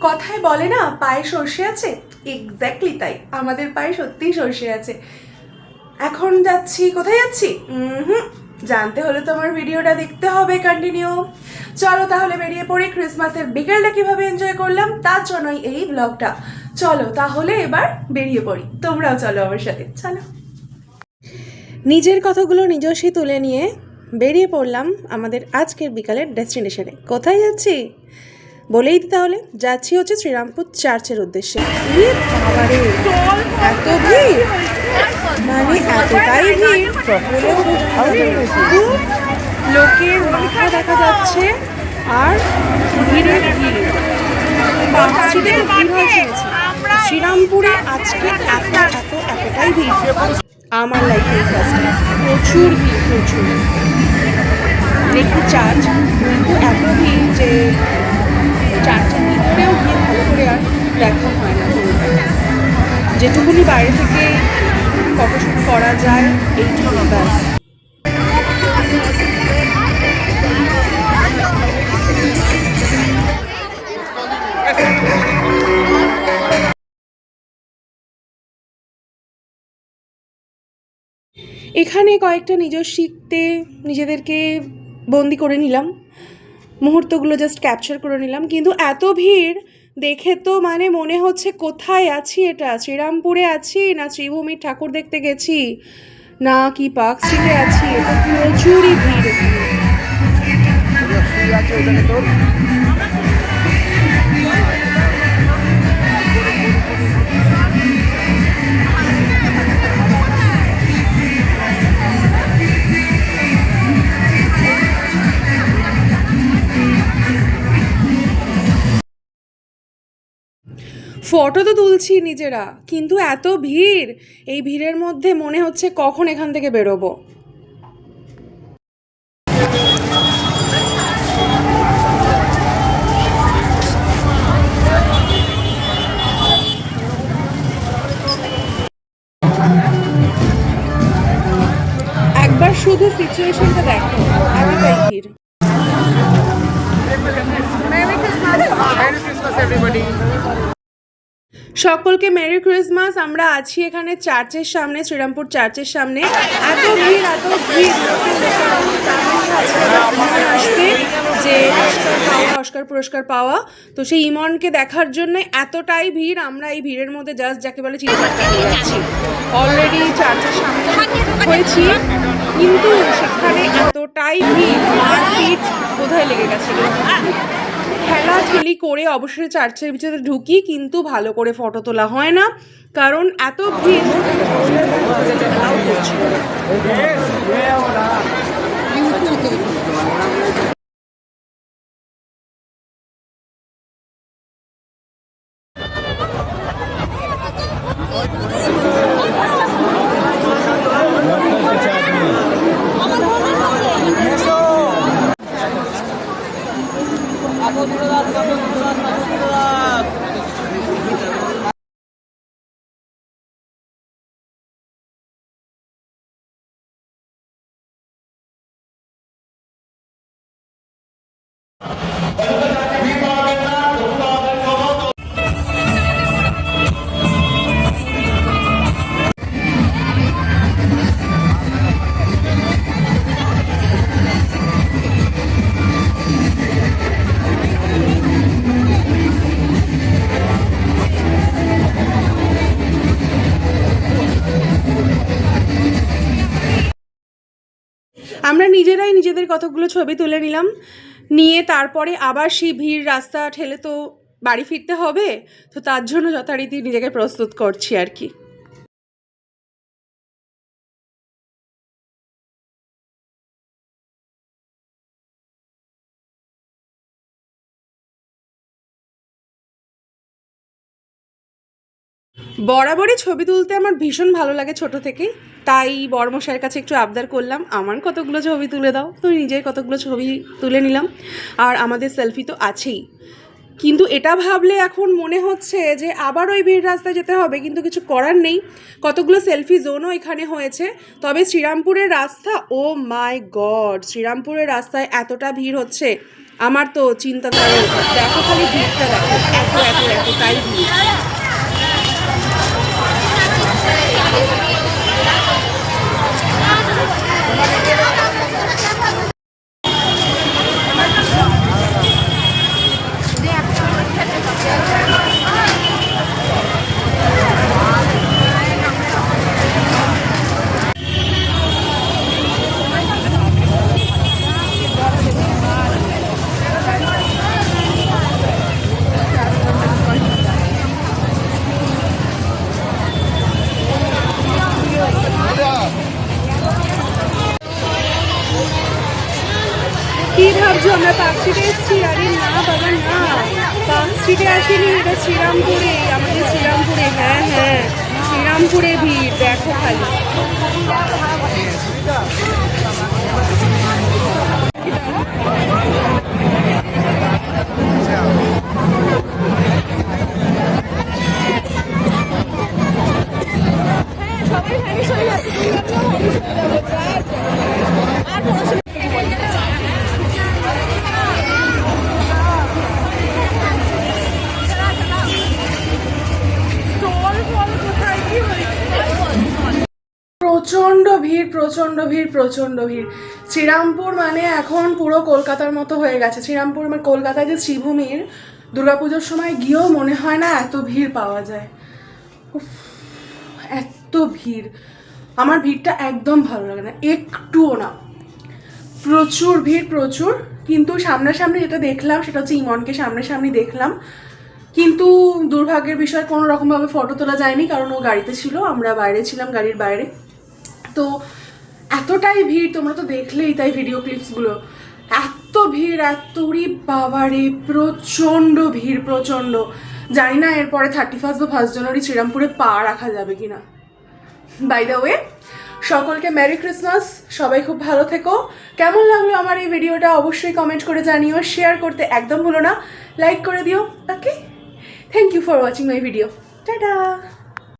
কথায় বলে না পায়ে সর্ষে আছে, এক্স্যাক্টলি তাই, আমাদের পায়ে সত্যিই সর্ষে আছে। এখন যাচ্ছি, কোথায় যাচ্ছি জানতে হলে তো আমার ভিডিওটা দেখতে হবে কন্টিনিউ। চলো তাহলে বেরিয়ে পড়ি, ক্রিসমাসের বিকেলটা কিভাবে এনজয় করলাম তার জন্যই এই ব্লগটা। চলো তাহলে এবার বেরিয়ে পড়ি, তোমরাও চলো আমার সাথে, চলো। নিজের কথাগুলো নিজস্বই তুলে নিয়ে বেরিয়ে পড়লাম আমাদের আজকের বিকালের ডেস্টিনেশনে। কোথায় যাচ্ছি বলেই দিই তাহলে, যাচ্ছি হচ্ছে শ্রীরামপুর চার্চের উদ্দেশ্যে। বাবারে এত ভিড়, মানে এতটাই ভিড় শুধু লোকের মাথা দেখা যাচ্ছে আর ভিড়ের ভিড়। বাসটিতে তো ভিড় হয় শুনেছি, শ্রীরামপুরে আজকে এতটাই ভিড় আমার লাইফে ফার্স্ট টাইম। প্রচুর ভিড়, প্রচুর। দেখি চার্চ, কিন্তু এত ভিড় যে চার্চের ভিতরেও গিয়ে ভালো করে আর দেখা হয় না পুরোটা। যেটুকুনি বাইরে থেকে ফটোশ্যুট করা যায় এইটুকু ব্যাস। এখানে কয়েকটা শিখতে নিজেদেরকে বন্দি করে নিলাম, মুহূর্তগুলো জাস্ট ক্যাপচার করে নিলাম। কিন্তু এত ভিড় দেখে তো মানে মনে হচ্ছে কোথায় আছি, এটা শ্রীরামপুরে আছি না শ্রীভূমির ঠাকুর দেখতে গেছি না কি পার্ক স্ট্রিটে আছি। এটা প্রচুরই ভিড় এখানে। ফটো তো তুলছি নিজেরা, কিন্তু এত ভিড়, এই ভিড়ের মধ্যে মনে হচ্ছে কখন এখান থেকে বেরোবো। একবার শুধু সিচুয়েশনটা দেখো, এতটাই ভিড়। সকলকে মেরি ক্রিসমাস। আমরা আছি এখানে চার্চের সামনে, শ্রীরামপুর চার্চের সামনে। এত ভিড়, এত ভিড়, আসবে যে অস্কার পুরস্কার পাওয়া, তো সেই ইমনকে দেখার জন্য এতটাই ভিড়। আমরা এই ভিড়ের মধ্যে জাস্ট যাকে বলে চিড়িপাট্টা হয়ে যাচ্ছি। অলরেডি চার্চের সামনে হয়েছি, কিন্তু সেখানে এতটাই ভিড়, মারপিট বোধহয় লেগে গেছিল। ঠেলাঠেলি করে অবশ্যই চার্চের ভিতরে ঢুকি, কিন্তু ভালো করে ফটো তোলা হয় না, কারণ এত ভিড়। আমরা নিজেরাই নিজেদের কতগুলো ছবি তুলে নিলাম, নিয়ে তারপরে আবার সেই ভিড় রাস্তা ঠেলে তো বাড়ি ফিরতে হবে, তো তার জন্য যথারীতি নিজেকে প্রস্তুত করছি আর কি। বরাবরই ছবি তুলতে আমার ভীষণ ভালো লাগে ছোট থেকেই, তাই বড়মশাইয়ের কাছে একটু আবদার করলাম, আমার কতগুলো ছবি তুলে দাও। তো নিজের কতগুলো ছবি তুলে নিলাম, আর আমাদের সেলফি তো আছেই। কিন্তু এটা ভাবলে এখন মনে হচ্ছে যে আবার ওই ভিড় রাস্তায় যেতে হবে, কিন্তু কিছু করার নেই। কতগুলো সেলফি জোনও এখানে হয়েছে। তবে শ্রীরামপুরের রাস্তা, ও মাই গড, শ্রীরামপুরের রাস্তায় এতটা ভিড় হচ্ছে আমার তো চিন্তা করে। দেখো খালি ভিড়টা দেখো, এত এতটাই ভিড়। কি ভাবছো আমরা পার্ক স্ট্রিটে এসেছি? আরে না বাবা না, পার্ক স্ট্রিটে আসিনি, এটা শ্রীরামপুরে, আমাদের শ্রীরামপুরে। হ্যাঁ হ্যাঁ, শ্রীরামপুরে ভিড় দেখো খালি। প্রচণ্ড ভিড়, প্রচণ্ড ভিড়, প্রচণ্ড ভিড়। শ্রীরামপুর মানে এখন পুরো কলকাতার মতো হয়ে গেছে। শ্রীরামপুর মানে কলকাতায় যে শ্রীভূমির দুর্গাপুজোর সময় গিয়েও মনে হয় না এত ভিড় পাওয়া যায়। উফ, এত ভিড়, আমার ভিড়টা একদম ভালো লাগে না, একটুও না। প্রচুর ভিড়, প্রচুর। কিন্তু সামনাসামনি যেটা দেখলাম সেটা হচ্ছে ইমনকে সামনাসামনি দেখলাম, কিন্তু দুর্ভাগ্যের বিষয় কোনো রকমভাবে ফটো তোলা যায়নি, কারণ ও গাড়িতে ছিল, আমরা বাইরে ছিলাম, গাড়ির বাইরে। তো এতটাই ভিড়, তোমরা তো দেখলেই তাই ভিডিও ক্লিপসগুলো, এত ভিড়, এতই বাবারে, প্রচণ্ড ভিড়, প্রচণ্ড। জানি না এরপরে 31 বা 1 জানুয়ারি শ্রীরামপুরে পা রাখা যাবে কিনা। বাই দ্য ওয়ে, সকলকে মেরি ক্রিসমাস, সবাই খুব ভালো থেকো। কেমন লাগলো আমার এই ভিডিওটা অবশ্যই কমেন্ট করে জানিও, শেয়ার করতে একদম ভুলো না, লাইক করে দিও। Okay, thank you for watching my video, tata.